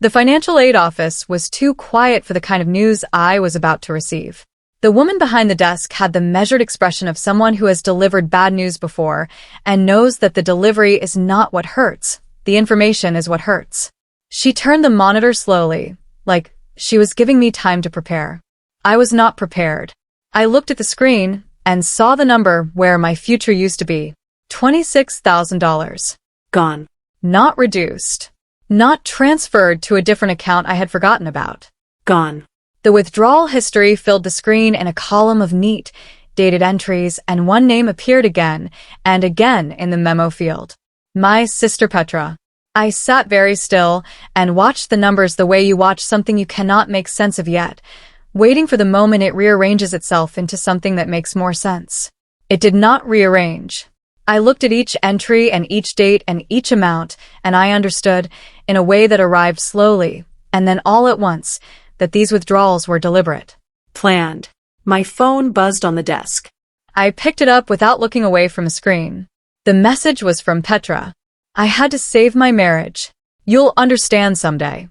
The financial aid office was too quiet for the kind of news I was about to receive. The woman behind the desk had the measured expression of someone who has delivered bad news before and knows that the delivery is not what hurts. The information is what hurts. She turned the monitor slowly, like she was giving me time to prepare. I was not prepared. I looked at the screen and saw the number where my future used to be. $26,000. Gone. Not reduced. Not transferred to a different account I had forgotten about. Gone. The withdrawal history filled the screen in a column of neat, dated entries, and one name appeared again and again in the memo field. My sister Petra. I sat very still and watched the numbers the way you watch something you cannot make sense of yet, waiting for the moment it rearranges itself into something that makes more sense. It did not rearrange. I looked at each entry and each date and each amount, and I understood, in a way that arrived slowly, and then all at once, that these withdrawals were deliberate. Planned. My phone buzzed on the desk. I picked it up without looking away from the screen. The message was from Petra. I had to save my marriage. You'll understand someday.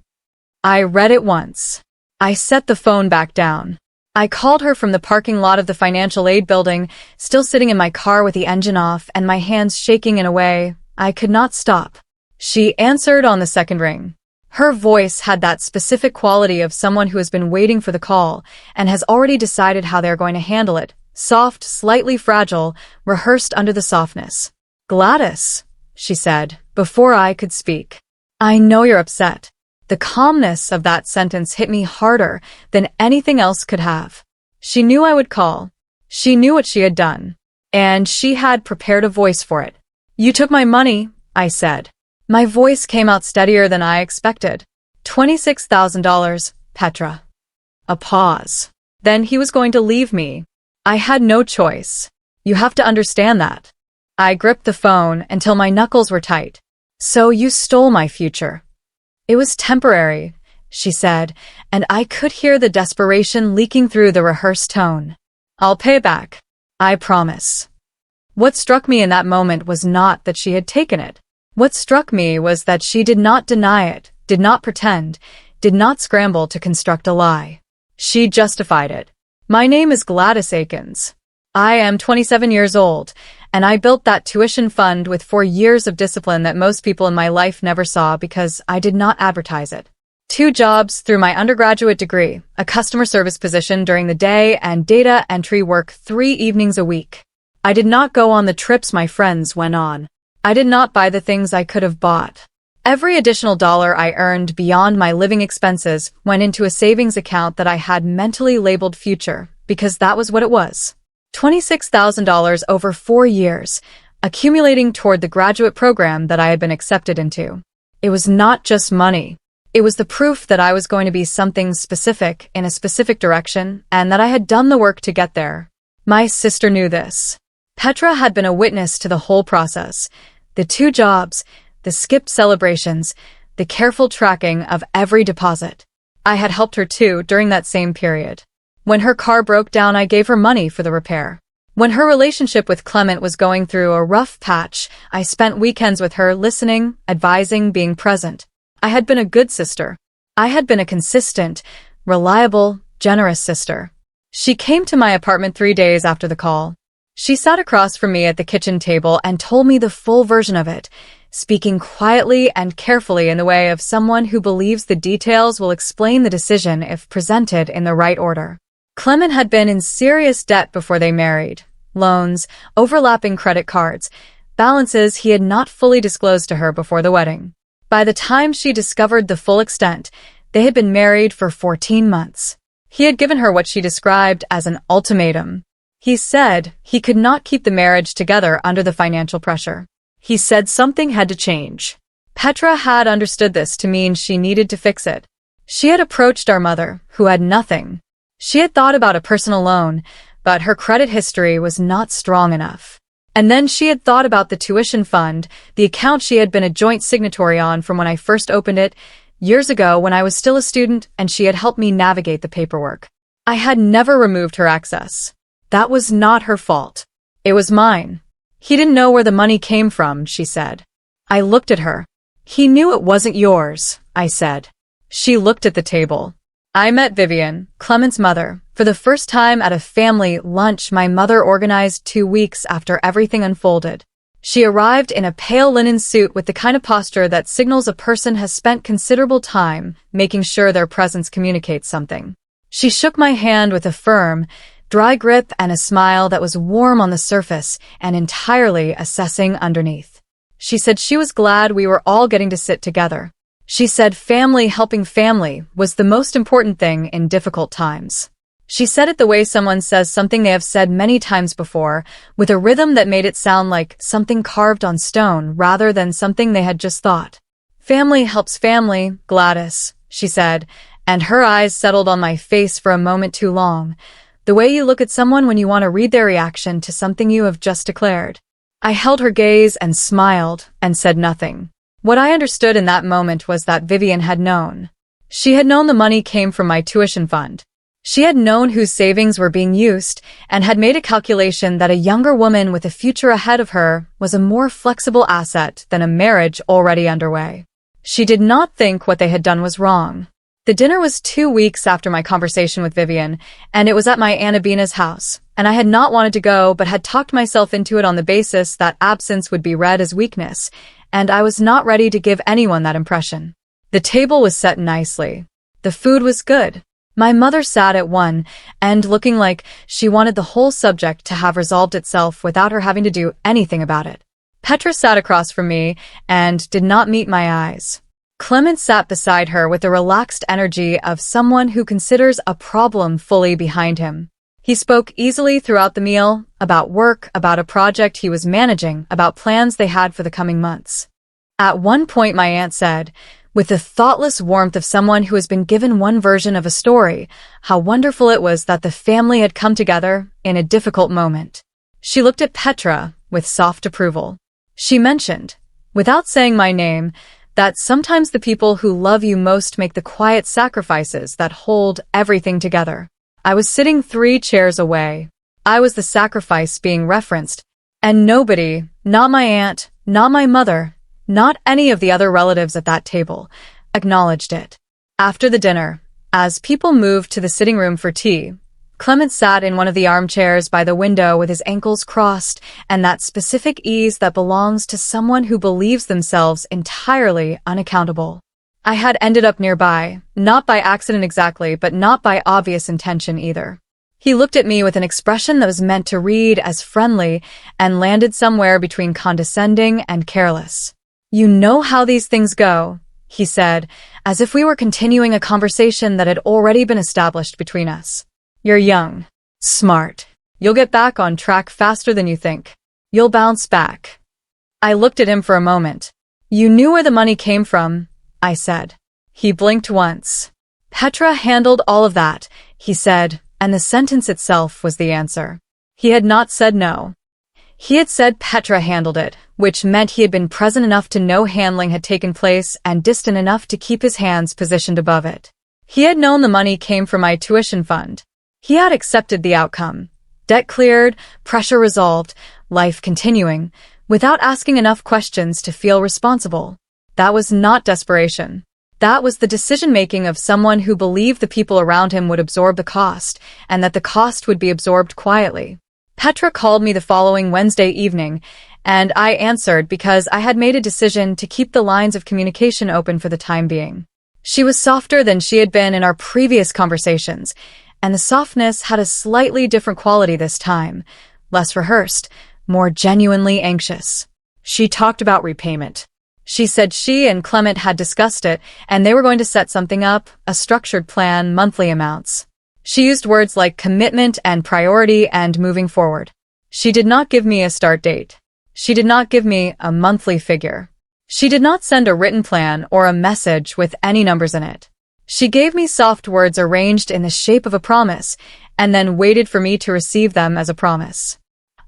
I read it once. I set the phone back down. I called her from the parking lot of the financial aid building, still sitting in my car with the engine off and my hands shaking in a way I could not stop. She answered on the second ring. Her voice had that specific quality of someone who has been waiting for the call and has already decided how they're going to handle it. Soft, slightly fragile, rehearsed under the softness. Gladys, she said, before I could speak. I know you're upset. The calmness of that sentence hit me harder than anything else could have. She knew I would call. She knew what she had done. And she had prepared a voice for it. You took my money, I said. My voice came out steadier than I expected. $26,000, Petra. A pause. Then he was going to leave me. I had no choice. You have to understand that. I gripped the phone until my knuckles were tight. So you stole my future. It was temporary, she said, and I could hear the desperation leaking through the rehearsed tone. I'll pay it back. I promise. What struck me in that moment was not that she had taken it. What struck me was that she did not deny it, did not pretend, did not scramble to construct a lie. She justified it. My name is Gladys Akins. I am 27 years old, and I built that tuition fund with 4 years of discipline that most people in my life never saw because I did not advertise it. 2 jobs through my undergraduate degree, a customer service position during the day and data entry work 3 evenings a week. I did not go on the trips my friends went on. I did not buy the things I could have bought. Every additional dollar I earned beyond my living expenses went into a savings account that I had mentally labeled future, because that was what it was. $26,000 over 4 years, accumulating toward the graduate program that I had been accepted into. It was not just money. It was the proof that I was going to be something specific in a specific direction and that I had done the work to get there. My sister knew this. Petra had been a witness to the whole process. The 2 jobs, the skipped celebrations, the careful tracking of every deposit. I had helped her too during that same period. When her car broke down, I gave her money for the repair. When her relationship with Clement was going through a rough patch, I spent weekends with her listening, advising, being present. I had been a good sister. I had been a consistent, reliable, generous sister. She came to my apartment 3 days after the call. She sat across from me at the kitchen table and told me the full version of it, speaking quietly and carefully in the way of someone who believes the details will explain the decision if presented in the right order. Clement had been in serious debt before they married. Loans, overlapping credit cards, balances he had not fully disclosed to her before the wedding. By the time she discovered the full extent, they had been married for 14 months. He had given her what she described as an ultimatum. He said he could not keep the marriage together under the financial pressure. He said something had to change. Petra had understood this to mean she needed to fix it. She had approached our mother, who had nothing. She had thought about a personal loan, but her credit history was not strong enough. And then she had thought about the tuition fund, the account she had been a joint signatory on from when I first opened it, years ago when I was still a student, and she had helped me navigate the paperwork. I had never removed her access. That was not her fault. It was mine. He didn't know where the money came from, she said. I looked at her. He knew it wasn't yours, I said. She looked at the table. I met Vivian, Clement's mother, for the first time at a family lunch my mother organized 2 weeks after everything unfolded. She arrived in a pale linen suit with the kind of posture that signals a person has spent considerable time making sure their presence communicates something. She shook my hand with a firm, dry grip and a smile that was warm on the surface and entirely assessing underneath. She said she was glad we were all getting to sit together. She said family helping family was the most important thing in difficult times. She said it the way someone says something they have said many times before, with a rhythm that made it sound like something carved on stone rather than something they had just thought. Family helps family, Gladys, she said, and her eyes settled on my face for a moment too long, the way you look at someone when you want to read their reaction to something you have just declared. I held her gaze and smiled and said nothing. What I understood in that moment was that Vivian had known. She had known the money came from my tuition fund. She had known whose savings were being used and had made a calculation that a younger woman with a future ahead of her was a more flexible asset than a marriage already underway. She did not think what they had done was wrong. The dinner was 2 weeks after my conversation with Vivian, and it was at my Aunt Abina's house, and I had not wanted to go but had talked myself into it on the basis that absence would be read as weakness, and I was not ready to give anyone that impression. The table was set nicely. The food was good. My mother sat at one end looking like she wanted the whole subject to have resolved itself without her having to do anything about it. Petra sat across from me and did not meet my eyes. Clement sat beside her with the relaxed energy of someone who considers a problem fully behind him. He spoke easily throughout the meal, about work, about a project he was managing, about plans they had for the coming months. At one point my aunt said, with the thoughtless warmth of someone who has been given one version of a story, how wonderful it was that the family had come together in a difficult moment. She looked at Petra with soft approval. She mentioned, without saying my name, that sometimes the people who love you most make the quiet sacrifices that hold everything together. I was sitting 3 chairs away. I was the sacrifice being referenced, and nobody, not my aunt, not my mother, not any of the other relatives at that table, acknowledged it. After the dinner, as people moved to the sitting room for tea, Clement sat in one of the armchairs by the window with his ankles crossed and that specific ease that belongs to someone who believes themselves entirely unaccountable. I had ended up nearby, not by accident exactly, but not by obvious intention either. He looked at me with an expression that was meant to read as friendly and landed somewhere between condescending and careless. You know how these things go, he said, as if we were continuing a conversation that had already been established between us. You're young, smart. You'll get back on track faster than you think. You'll bounce back. I looked at him for a moment. You knew where the money came from, I said. He blinked once. Petra handled all of that, he said, and the sentence itself was the answer. He had not said no. He had said Petra handled it, which meant he had been present enough to know handling had taken place and distant enough to keep his hands positioned above it. He had known the money came from my tuition fund. He had accepted the outcome. Debt cleared, pressure resolved, life continuing, without asking enough questions to feel responsible. That was not desperation. That was the decision-making of someone who believed the people around him would absorb the cost, and that the cost would be absorbed quietly. Petra called me the following Wednesday evening, and I answered because I had made a decision to keep the lines of communication open for the time being. She was softer than she had been in our previous conversations, and the softness had a slightly different quality this time, less rehearsed, more genuinely anxious. She talked about repayment. She said she and Clement had discussed it, and they were going to set something up, a structured plan, monthly amounts. She used words like commitment and priority and moving forward. She did not give me a start date. She did not give me a monthly figure. She did not send a written plan or a message with any numbers in it. She gave me soft words arranged in the shape of a promise, and then waited for me to receive them as a promise.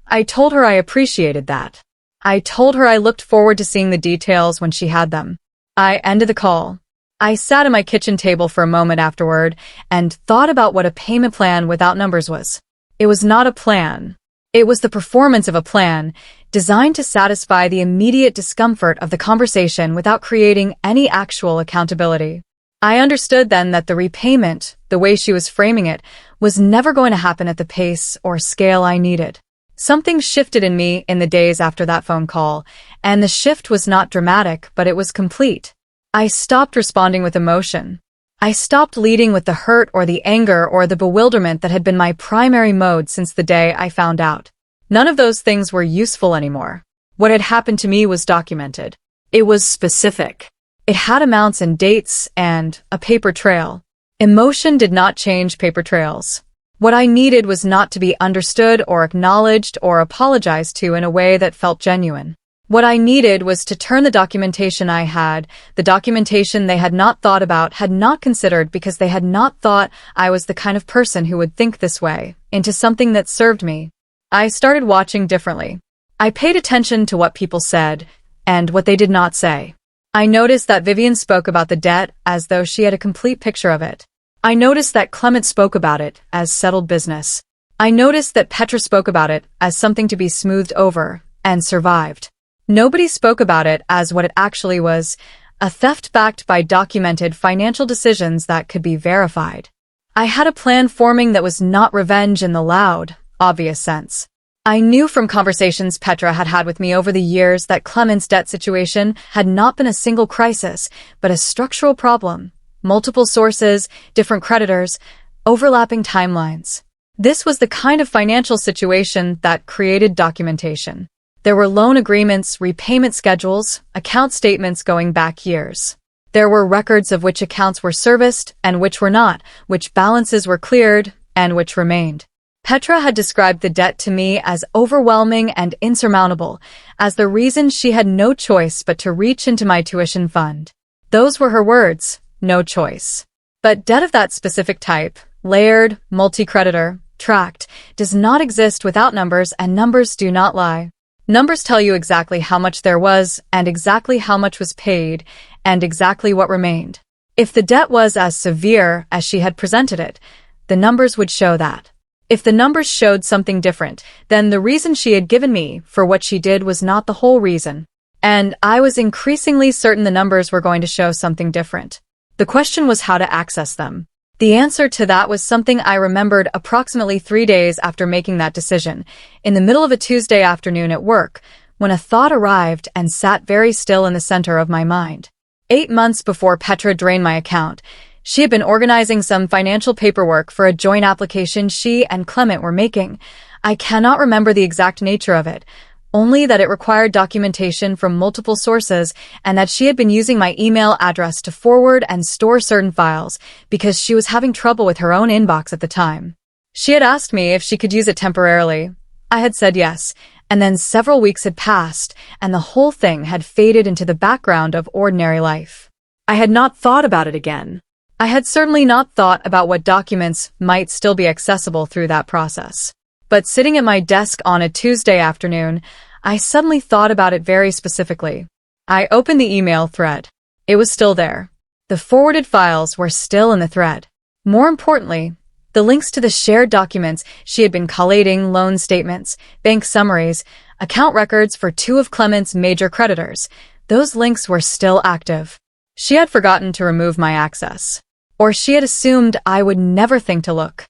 I told her I appreciated that. I told her I looked forward to seeing the details when she had them. I ended the call. I sat at my kitchen table for a moment afterward and thought about what a payment plan without numbers was. It was not a plan. It was the performance of a plan, designed to satisfy the immediate discomfort of the conversation without creating any actual accountability. I understood then that the repayment, the way she was framing it, was never going to happen at the pace or scale I needed. Something shifted in me in the days after that phone call, and the shift was not dramatic, but it was complete. I stopped responding with emotion. I stopped leading with the hurt or the anger or the bewilderment that had been my primary mode since the day I found out. None of those things were useful anymore. What had happened to me was documented. It was specific. It had amounts and dates and a paper trail. Emotion did not change paper trails. What I needed was not to be understood or acknowledged or apologized to in a way that felt genuine. What I needed was to turn the documentation I had, the documentation they had not thought about, had not considered because they had not thought I was the kind of person who would think this way, into something that served me. I started watching differently. I paid attention to what people said and what they did not say. I noticed that Vivian spoke about the debt as though she had a complete picture of it. I noticed that Clement spoke about it as settled business. I noticed that Petra spoke about it as something to be smoothed over and survived. Nobody spoke about it as what it actually was, a theft backed by documented financial decisions that could be verified. I had a plan forming that was not revenge in the loud, obvious sense. I knew from conversations Petra had had with me over the years that Clement's debt situation had not been a single crisis, but a structural problem. Multiple sources, different creditors, overlapping timelines. This was the kind of financial situation that created documentation. There were loan agreements, repayment schedules, account statements going back years. There were records of which accounts were serviced and which were not, which balances were cleared and which remained. Petra had described the debt to me as overwhelming and insurmountable, as the reason she had no choice but to reach into my tuition fund. Those were her words, no choice. But debt of that specific type, layered, multi-creditor, tracked, does not exist without numbers, and numbers do not lie. Numbers tell you exactly how much there was, and exactly how much was paid, and exactly what remained. If the debt was as severe as she had presented it, the numbers would show that. If the numbers showed something different, then the reason she had given me for what she did was not the whole reason. And I was increasingly certain the numbers were going to show something different. The question was how to access them. The answer to that was something I remembered approximately 3 days after making that decision, in the middle of a Tuesday afternoon at work, when a thought arrived and sat very still in the center of my mind. 8 months before Petra drained my account, she had been organizing some financial paperwork for a joint application she and Clement were making. I cannot remember the exact nature of it, only that it required documentation from multiple sources and that she had been using my email address to forward and store certain files because she was having trouble with her own inbox at the time. She had asked me if she could use it temporarily. I had said yes, and then several weeks had passed and the whole thing had faded into the background of ordinary life. I had not thought about it again. I had certainly not thought about what documents might still be accessible through that process. But sitting at my desk on a Tuesday afternoon, I suddenly thought about it very specifically. I opened the email thread. It was still there. The forwarded files were still in the thread. More importantly, the links to the shared documents she had been collating, loan statements, bank summaries, account records for 2 of Clement's major creditors, those links were still active. She had forgotten to remove my access. Or she had assumed I would never think to look.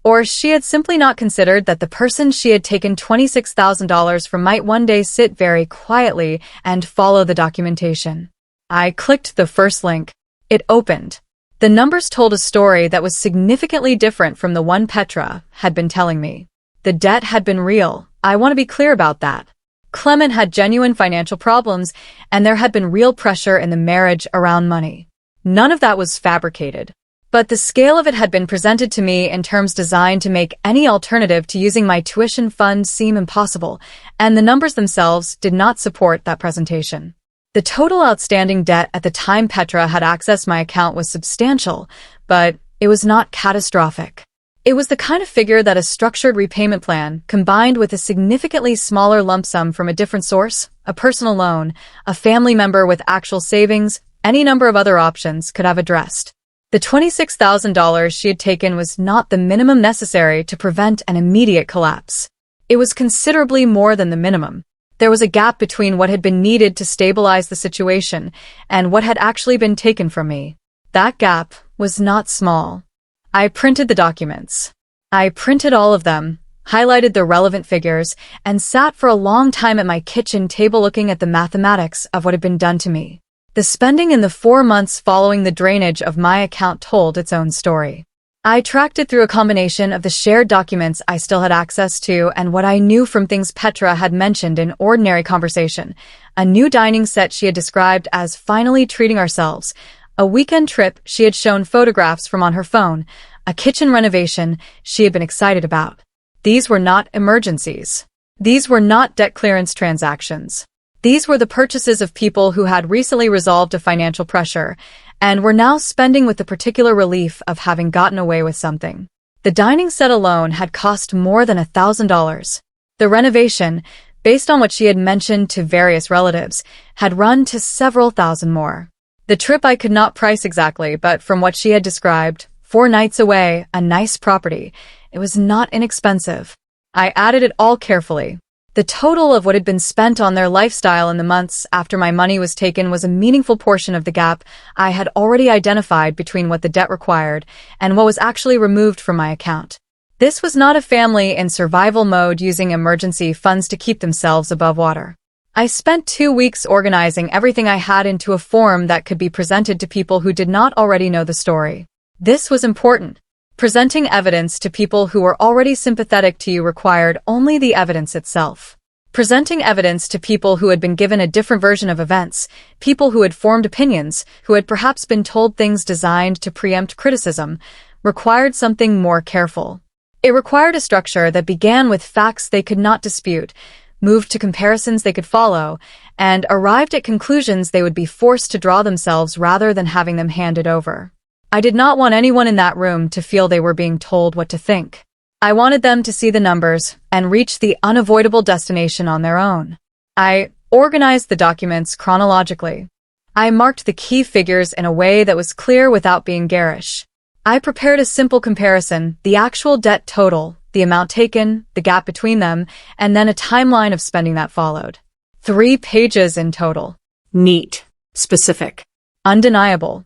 Or she had simply not considered that the person she had taken $26,000 from might one day sit very quietly and follow the documentation. I clicked the first link. It opened. The numbers told a story that was significantly different from the one Petra had been telling me. The debt had been real. I want to be clear about that. Clement had genuine financial problems, and there had been real pressure in the marriage around money. None of that was fabricated. But the scale of it had been presented to me in terms designed to make any alternative to using my tuition fund seem impossible, and the numbers themselves did not support that presentation. The total outstanding debt at the time Petra had accessed my account was substantial, but it was not catastrophic. It was the kind of figure that a structured repayment plan, combined with a significantly smaller lump sum from a different source, a personal loan, a family member with actual savings, any number of other options, could have addressed. The $26,000 she had taken was not the minimum necessary to prevent an immediate collapse. It was considerably more than the minimum. There was a gap between what had been needed to stabilize the situation and what had actually been taken from me. That gap was not small. I printed the documents. I printed all of them, highlighted the relevant figures, and sat for a long time at my kitchen table looking at the mathematics of what had been done to me. The spending in the 4 months following the drainage of my account told its own story. I tracked it through a combination of the shared documents I still had access to and what I knew from things Petra had mentioned in ordinary conversation. A new dining set she had described as finally treating ourselves, a weekend trip she had shown photographs from on her phone, a kitchen renovation she had been excited about. These were not emergencies. These were not debt clearance transactions. These were the purchases of people who had recently resolved a financial pressure and were now spending with the particular relief of having gotten away with something. The dining set alone had cost more than $1,000. The renovation, based on what she had mentioned to various relatives, had run to several thousand more. The trip I could not price exactly, but from what she had described, 4 nights away, a nice property, it was not inexpensive. I added it all carefully. The total of what had been spent on their lifestyle in the months after my money was taken was a meaningful portion of the gap I had already identified between what the debt required and what was actually removed from my account. This was not a family in survival mode using emergency funds to keep themselves above water. I spent 2 weeks organizing everything I had into a form that could be presented to people who did not already know the story. This was important. Presenting evidence to people who were already sympathetic to you required only the evidence itself. Presenting evidence to people who had been given a different version of events, people who had formed opinions, who had perhaps been told things designed to preempt criticism, required something more careful. It required a structure that began with facts they could not dispute, moved to comparisons they could follow, and arrived at conclusions they would be forced to draw themselves rather than having them handed over. I did not want anyone in that room to feel they were being told what to think. I wanted them to see the numbers and reach the unavoidable destination on their own. I organized the documents chronologically. I marked the key figures in a way that was clear without being garish. I prepared a simple comparison, the actual debt total, the amount taken, the gap between them, and then a timeline of spending that followed. 3 pages in total. Neat. Specific. Undeniable.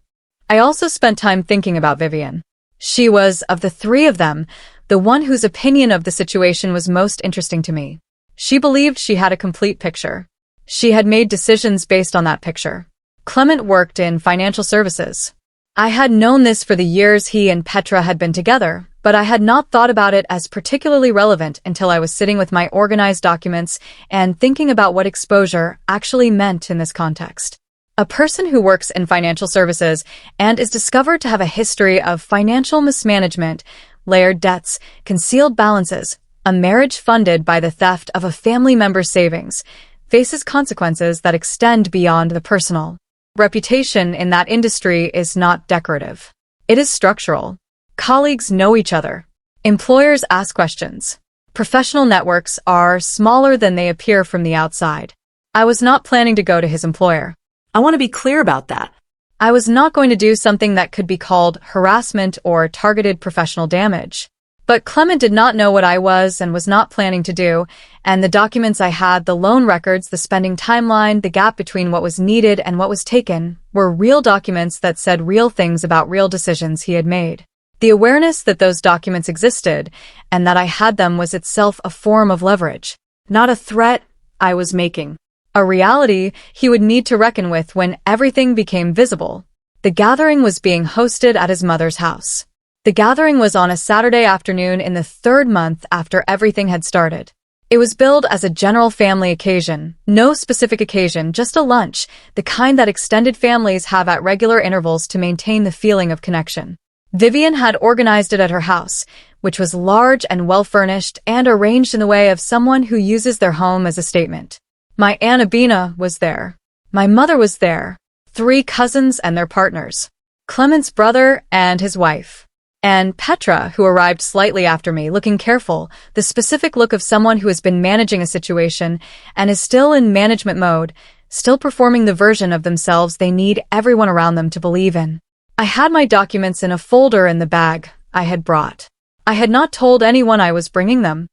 I also spent time thinking about Vivian. She was, of the 3 of them, the one whose opinion of the situation was most interesting to me. She believed she had a complete picture. She had made decisions based on that picture. Clement worked in financial services. I had known this for the years he and Petra had been together, but I had not thought about it as particularly relevant until I was sitting with my organized documents and thinking about what exposure actually meant in this context. A person who works in financial services and is discovered to have a history of financial mismanagement, layered debts, concealed balances, a marriage funded by the theft of a family member's savings, faces consequences that extend beyond the personal. Reputation in that industry is not decorative. It is structural. Colleagues know each other. Employers ask questions. Professional networks are smaller than they appear from the outside. I was not planning to go to his employer. I want to be clear about that. I was not going to do something that could be called harassment or targeted professional damage. But Clement did not know what I was and was not planning to do, and the documents I had, the loan records, the spending timeline, the gap between what was needed and what was taken, were real documents that said real things about real decisions he had made. The awareness that those documents existed and that I had them was itself a form of leverage, not a threat I was making. A reality he would need to reckon with when everything became visible. The gathering was being hosted at his mother's house. The gathering was on a Saturday afternoon in the 3rd month after everything had started. It was billed as a general family occasion, no specific occasion, just a lunch, the kind that extended families have at regular intervals to maintain the feeling of connection. Vivian had organized it at her house, which was large and well-furnished and arranged in the way of someone who uses their home as a statement. My Aunt Abina was there. My mother was there. 3 cousins and their partners. Clement's brother and his wife. And Petra, who arrived slightly after me, looking careful, the specific look of someone who has been managing a situation and is still in management mode, still performing the version of themselves they need everyone around them to believe in. I had my documents in a folder in the bag I had brought. I had not told anyone I was bringing them.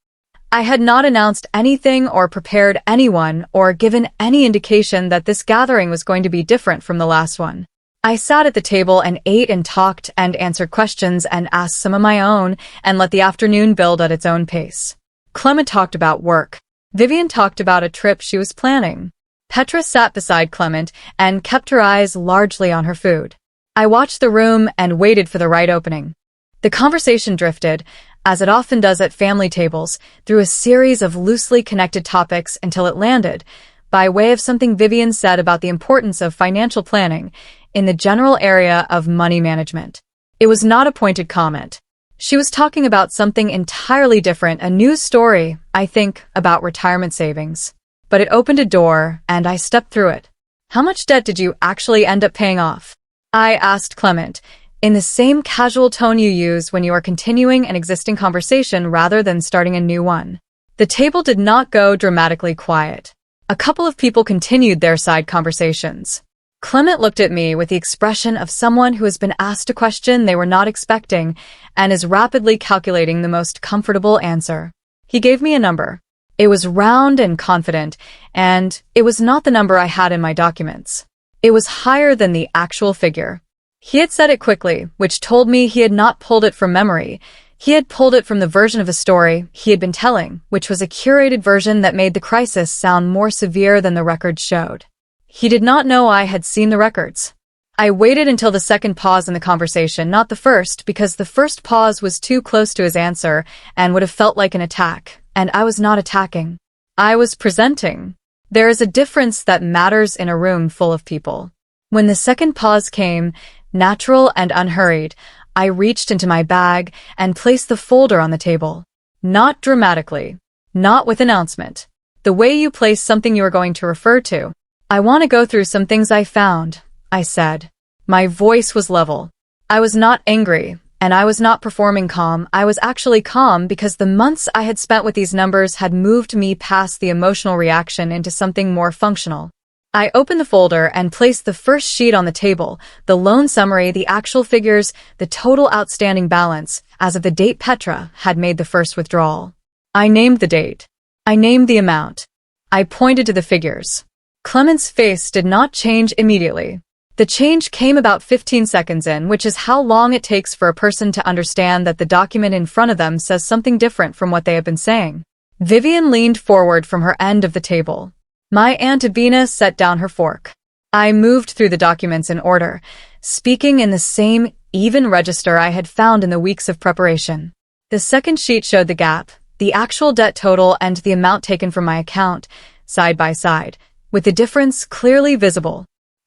I had not announced anything or prepared anyone or given any indication that this gathering was going to be different from the last one. I sat at the table and ate and talked and answered questions and asked some of my own and let the afternoon build at its own pace. Clement talked about work. Vivian talked about a trip she was planning. Petra sat beside Clement and kept her eyes largely on her food. I watched the room and waited for the right opening. The conversation drifted, as it often does at family tables, through a series of loosely connected topics until it landed, by way of something Vivian said about the importance of financial planning in the general area of money management. It was not a pointed comment. She was talking about something entirely different, a news story, I think, about retirement savings. But it opened a door, and I stepped through it. How much debt did you actually end up paying off? I asked Clement, in the same casual tone you use when you are continuing an existing conversation rather than starting a new one. The table did not go dramatically quiet. A couple of people continued their side conversations. Clement looked at me with the expression of someone who has been asked a question they were not expecting and is rapidly calculating the most comfortable answer. He gave me a number. It was round and confident, and it was not the number I had in my documents. It was higher than the actual figure. He had said it quickly, which told me he had not pulled it from memory. He had pulled it from the version of a story he had been telling, which was a curated version that made the crisis sound more severe than the records showed. He did not know I had seen the records. I waited until the second pause in the conversation, not the first, because the first pause was too close to his answer and would have felt like an attack, and I was not attacking. I was presenting. There is a difference that matters in a room full of people. When the second pause came, natural and unhurried, I reached into my bag and placed the folder on the table. Not dramatically. Not with announcement. The way you place something you are going to refer to. I want to go through some things I found, I said. My voice was level. I was not angry, and I was not performing calm. I was actually calm because the months I had spent with these numbers had moved me past the emotional reaction into something more functional. I opened the folder and placed the first sheet on the table, the loan summary, the actual figures, the total outstanding balance, as of the date Petra had made the first withdrawal. I named the date. I named the amount. I pointed to the figures. Clement's face did not change immediately. The change came about 15 seconds in, which is how long it takes for a person to understand that the document in front of them says something different from what they have been saying. Vivian leaned forward from her end of the table. My Aunt Abina set down her fork. I moved through the documents in order, speaking in the same even register I had found in the weeks of preparation. The second sheet showed the gap, the actual debt total and the amount taken from my account, side by side, with the difference clearly visible.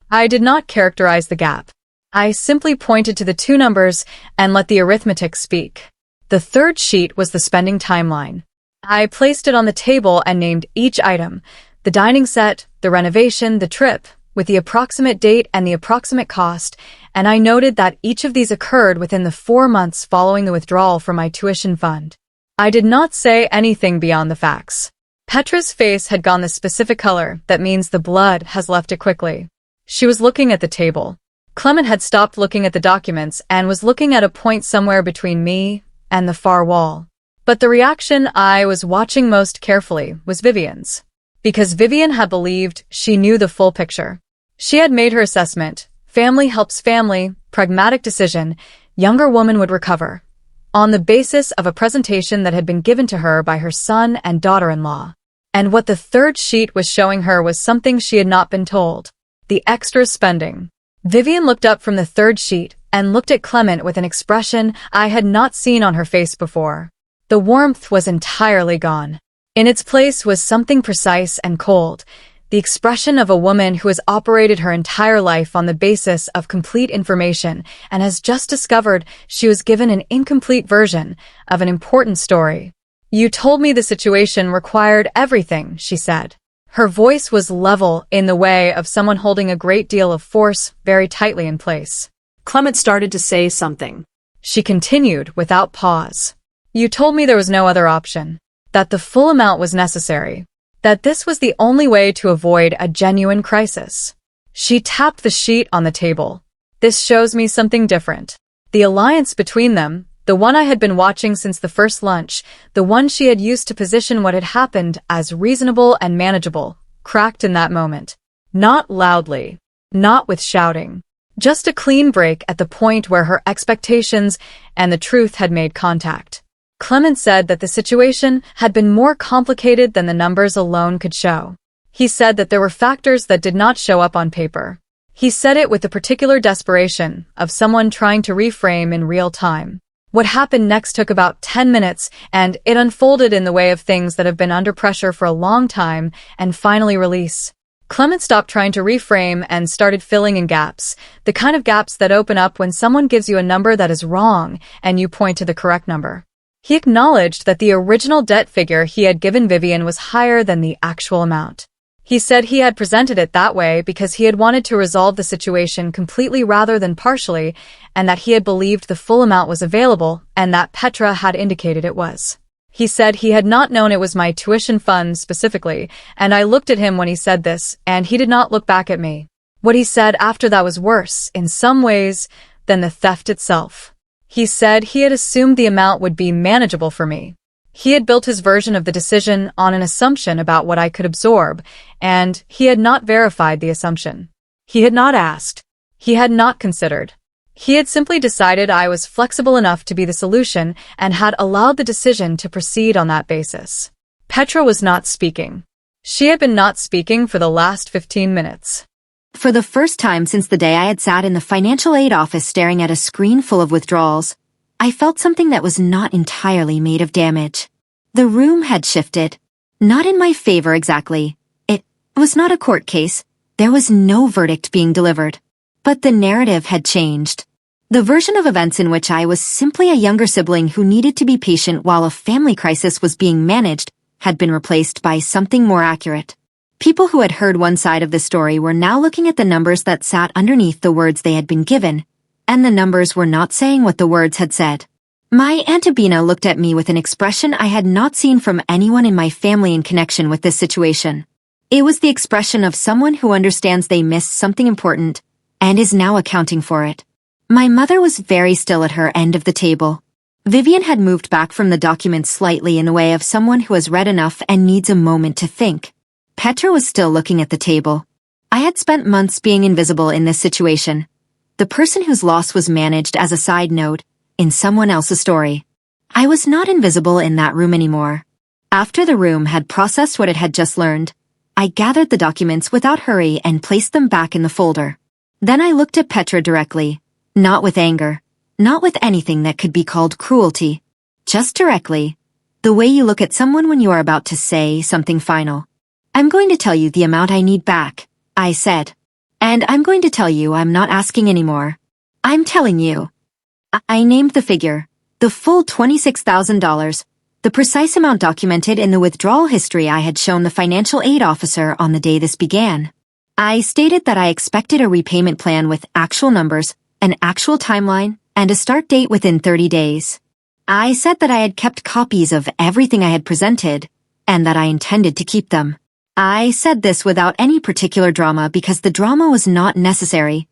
I did not characterize the gap. I simply pointed to the two numbers and let the arithmetic speak. The third sheet was the spending timeline. I placed it on the table and named each item, the dining set, the renovation, the trip, with the approximate date and the approximate cost, and I noted that each of these occurred within the 4 months following the withdrawal from my tuition fund. I did not say anything beyond the facts. Petra's face had gone the specific color, that means the blood has left it quickly. She was looking at the table. Clement had stopped looking at the documents and was looking at a point somewhere between me and the far wall. But the reaction I was watching most carefully was Vivian's. Because Vivian had believed she knew the full picture. She had made her assessment. Family helps family, pragmatic decision, younger woman would recover. On the basis of a presentation that had been given to her by her son and daughter-in-law. And what the third sheet was showing her was something she had not been told. The extra spending. Vivian looked up from the third sheet and looked at Clement with an expression I had not seen on her face before. The warmth was entirely gone. In its place was something precise and cold, the expression of a woman who has operated her entire life on the basis of complete information and has just discovered she was given an incomplete version of an important story. You told me the situation required everything, she said. Her voice was level in the way of someone holding a great deal of force very tightly in place. Clement started to say something. She continued without pause. You told me there was no other option, that the full amount was necessary, that this was the only way to avoid a genuine crisis. She tapped the sheet on the table. This shows me something different. The alliance between them, the one I had been watching since the first lunch, the one she had used to position what had happened as reasonable and manageable, cracked in that moment. Not loudly. Not with shouting. Just a clean break at the point where her expectations and the truth had made contact. Clement said that the situation had been more complicated than the numbers alone could show. He said that there were factors that did not show up on paper. He said it with the particular desperation of someone trying to reframe in real time. What happened next took about 10 minutes, and it unfolded in the way of things that have been under pressure for a long time and finally release. Clement stopped trying to reframe and started filling in gaps, the kind of gaps that open up when someone gives you a number that is wrong and you point to the correct number. He acknowledged that the original debt figure he had given Vivian was higher than the actual amount. He said he had presented it that way because he had wanted to resolve the situation completely rather than partially, and that he had believed the full amount was available and that Petra had indicated it was. He said he had not known it was my tuition fund specifically, and I looked at him when he said this, and he did not look back at me. What he said after that was worse, in some ways, than the theft itself. He said he had assumed the amount would be manageable for me. He had built his version of the decision on an assumption about what I could absorb, and he had not verified the assumption. He had not asked. He had not considered. He had simply decided I was flexible enough to be the solution and had allowed the decision to proceed on that basis. Petra was not speaking. She had been not speaking for the last 15 minutes. For the first time since the day I had sat in the financial aid office staring at a screen full of withdrawals, I felt something that was not entirely made of damage. The room had shifted. Not in my favor exactly. It was not a court case. There was no verdict being delivered. But the narrative had changed. The version of events in which I was simply a younger sibling who needed to be patient while a family crisis was being managed had been replaced by something more accurate. People who had heard one side of the story were now looking at the numbers that sat underneath the words they had been given, and the numbers were not saying what the words had said. My Aunt Abina looked at me with an expression I had not seen from anyone in my family in connection with this situation. It was the expression of someone who understands they missed something important and is now accounting for it. My mother was very still at her end of the table. Vivian had moved back from the document slightly in the way of someone who has read enough and needs a moment to think. Petra was still looking at the table. I had spent months being invisible in this situation. The person whose loss was managed as a side note in someone else's story. I was not invisible in that room anymore. After the room had processed what it had just learned, I gathered the documents without hurry and placed them back in the folder. Then I looked at Petra directly, not with anger, not with anything that could be called cruelty, just directly, the way you look at someone when you are about to say something final. I'm going to tell you the amount I need back, I said. And I'm going to tell you I'm not asking anymore. I'm telling you. I named the figure, the full $26,000, the precise amount documented in the withdrawal history I had shown the financial aid officer on the day this began. I stated that I expected a repayment plan with actual numbers, an actual timeline, and a start date within 30 days. I said that I had kept copies of everything I had presented, and that I intended to keep them. I said this without any particular drama because the drama was not necessary.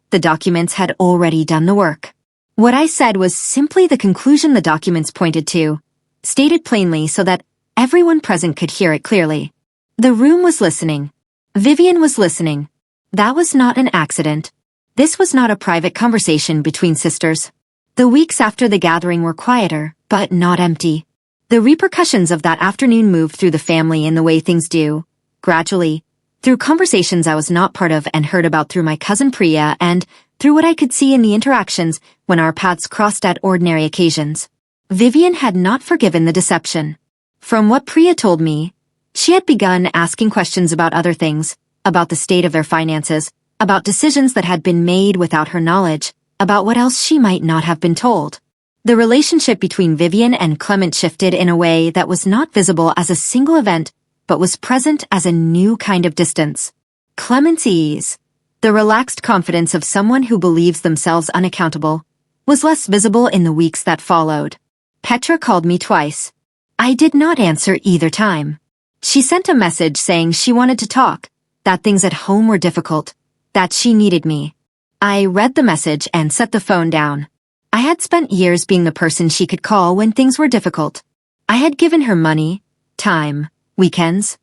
The documents had already done the work. What I said was simply the conclusion the documents pointed to, stated plainly so that everyone present could hear it clearly. The room was listening. Vivian was listening. That was not an accident. This was not a private conversation between sisters. The weeks after the gathering were quieter, but not empty. The repercussions of that afternoon moved through the family in the way things do, gradually, through conversations I was not part of and heard about through my cousin Priya and through what I could see in the interactions when our paths crossed at ordinary occasions. Vivian had not forgiven the deception. From what Priya told me, she had begun asking questions about other things, about the state of their finances, about decisions that had been made without her knowledge, about what else she might not have been told. The relationship between Vivian and Clement shifted in a way that was not visible as a single event, but was present as a new kind of distance. Clement's ease, the relaxed confidence of someone who believes themselves unaccountable, was less visible in the weeks that followed. Petra called me twice. I did not answer either time. She sent a message saying she wanted to talk, that things at home were difficult, that she needed me. I read the message and set the phone down. I had spent years being the person she could call when things were difficult. I had given her money, time, weekends,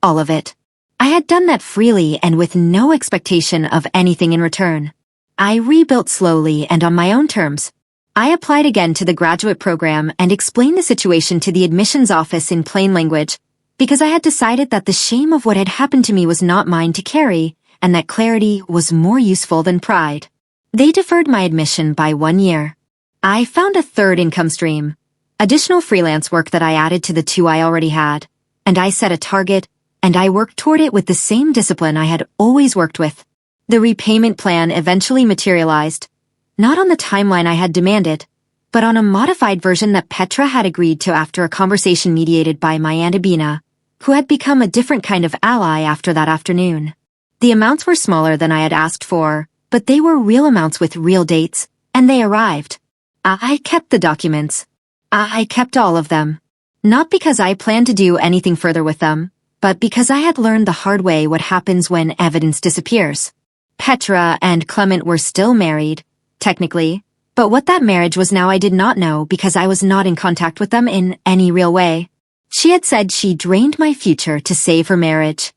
all of it. I had done that freely and with no expectation of anything in return. I rebuilt slowly and on my own terms. I applied again to the graduate program and explained the situation to the admissions office in plain language, because I had decided that the shame of what had happened to me was not mine to carry, and that clarity was more useful than pride. They deferred my admission by 1 year. I found a third income stream, additional freelance work that I added to the 2 I already had, and I set a target, and I worked toward it with the same discipline I had always worked with. The repayment plan eventually materialized, not on the timeline I had demanded, but on a modified version that Petra had agreed to after a conversation mediated by my Aunt Abina, who had become a different kind of ally after that afternoon. The amounts were smaller than I had asked for, but they were real amounts with real dates, and they arrived. I kept the documents. I kept all of them. Not because I planned to do anything further with them, but because I had learned the hard way what happens when evidence disappears. Petra and Clement were still married, technically, but what that marriage was now I did not know because I was not in contact with them in any real way. She had said she drained my future to save her marriage.